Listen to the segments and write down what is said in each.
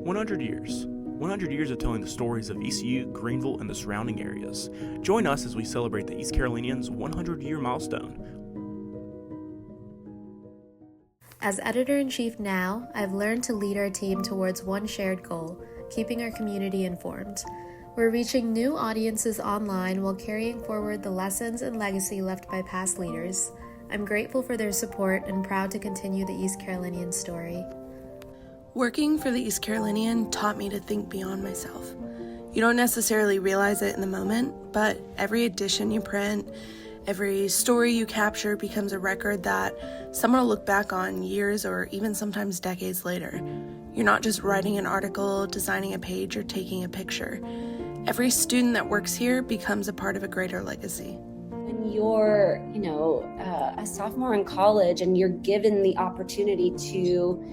100 years. 100 years of telling the stories of ECU, Greenville, and the surrounding areas. Join us as we celebrate the East Carolinians' 100-year milestone. As editor-in-chief now, I've learned to lead our team towards one shared goal, keeping our community informed. We're reaching new audiences online while carrying forward the lessons and legacy left by past leaders. I'm grateful for their support and proud to continue the East Carolinian story. Working for the East Carolinian taught me to think beyond myself. You don't necessarily realize it in the moment, but every edition you print, every story you capture becomes a record that someone will look back on years or even sometimes decades later. You're not just writing an article, designing a page, or taking a picture. Every student that works here becomes a part of a greater legacy. When you're, a sophomore in college and you're given the opportunity to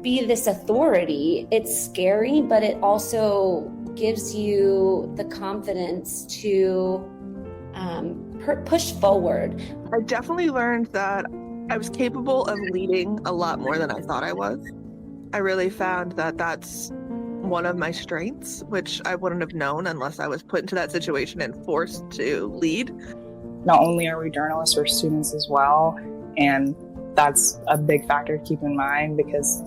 be this authority, it's scary, but it also gives you the confidence to push forward. I definitely learned that I was capable of leading a lot more than I thought I was. I really found that that's one of my strengths, which I wouldn't have known unless I was put into that situation and forced to lead. Not only are we journalists, we're students as well, and that's a big factor to keep in mind because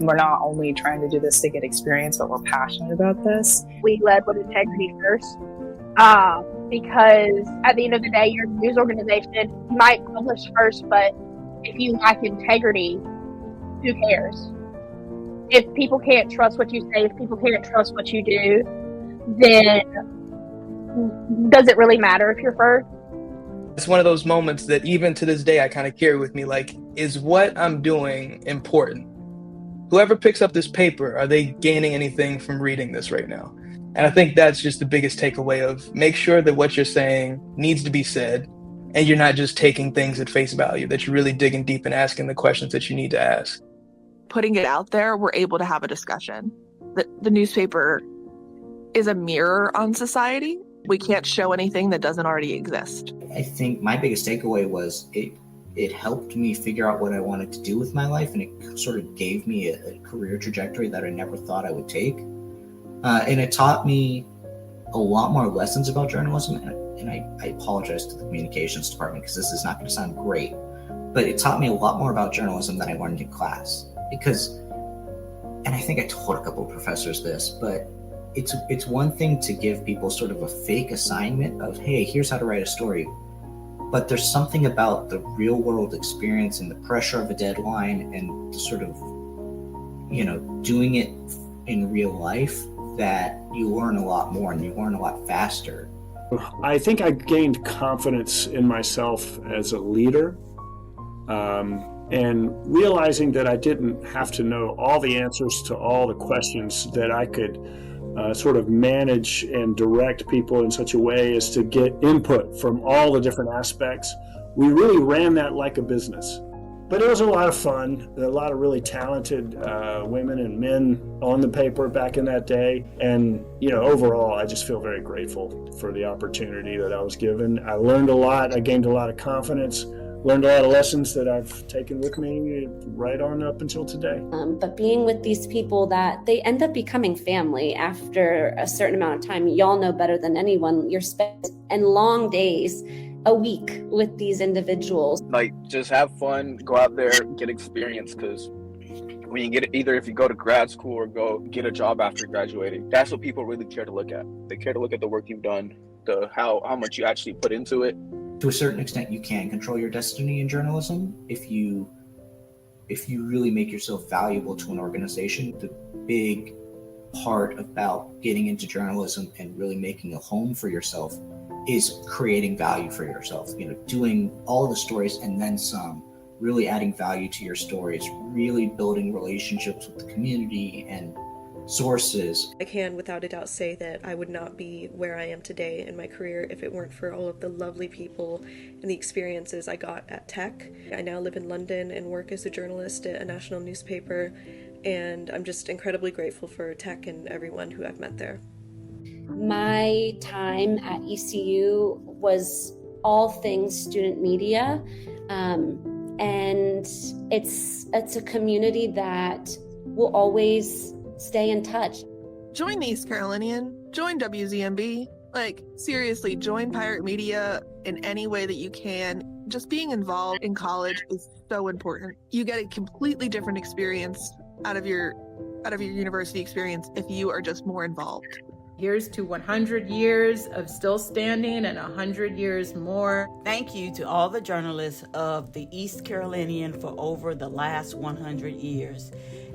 we're not only trying to do this to get experience, but we're passionate about this. We led with integrity first because at the end of the day, you're a news organization. You might publish first, but if you lack integrity, who cares? If people can't trust what you say, if people can't trust what you do, then does it really matter if you're first? It's one of those moments that even to this day I kind of carry with me, like, is what I'm doing important? Whoever picks up this paper, are they gaining anything from reading this right now? And I think that's just the biggest takeaway of make sure that what you're saying needs to be said and you're not just taking things at face value, that you're really digging deep and asking the questions that you need to ask. Putting it out there, we're able to have a discussion. The newspaper is a mirror on society. We can't show anything that doesn't already exist. I think my biggest takeaway was it helped me figure out what I wanted to do with my life, and it sort of gave me a career trajectory that I never thought I would take. And it taught me a lot more lessons about journalism, and I apologize to the communications department because this is not going to sound great, but it taught me a lot more about journalism than I learned in class. Because, and I think I told a couple of professors this, but it's one thing to give people sort of a fake assignment of, hey, here's how to write a story. But there's something about the real world experience and the pressure of a deadline and the sort of, doing it in real life that you learn a lot more and you learn a lot faster. I think I gained confidence in myself as a leader, and realizing that I didn't have to know all the answers to all the questions, that I could sort of manage and direct people in such a way as to get input from all the different aspects. We really ran that like a business. But it was a lot of fun, a lot of really talented women and men on the paper back in that day. And, overall, I just feel very grateful for the opportunity that I was given. I learned a lot. I gained a lot of confidence, learned a lot of lessons that I've taken with me right on up until today. But being with these people that they end up becoming family after a certain amount of time, y'all know better than anyone, you're spent and long days, a week with these individuals. Like, just have fun, go out there, get experience, because when you get either if you go to grad school or go get a job after graduating, that's what people really care to look at. They care to look at the work you've done, how much you actually put into it. To a certain extent, you can control your destiny in journalism if you really make yourself valuable to an organization. The big part about getting into journalism and really making a home for yourself is creating value for yourself, doing all the stories and then some, really adding value to your stories, really building relationships with the community and sources. I can without a doubt say that I would not be where I am today in my career if it weren't for all of the lovely people and the experiences I got at Tech. I now live in London and work as a journalist at a national newspaper, and I'm just incredibly grateful for Tech and everyone who I've met there. My time at ECU was all things student media, and it's a community that will always stay in touch. Join the East Carolinian, join WZMB. Like, seriously, join Pirate Media in any way that you can. Just being involved in college is so important. You get a completely different experience out of your university experience if you are just more involved. Here's to 100 years of still standing and 100 years more. Thank you to all the journalists of the East Carolinian for over the last 100 years.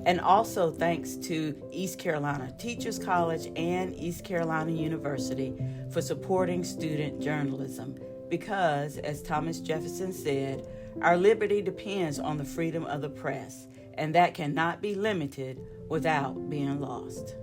And also thanks to East Carolina Teachers College and East Carolina University for supporting student journalism. Because, as Thomas Jefferson said, our liberty depends on the freedom of the press, and that cannot be limited without being lost.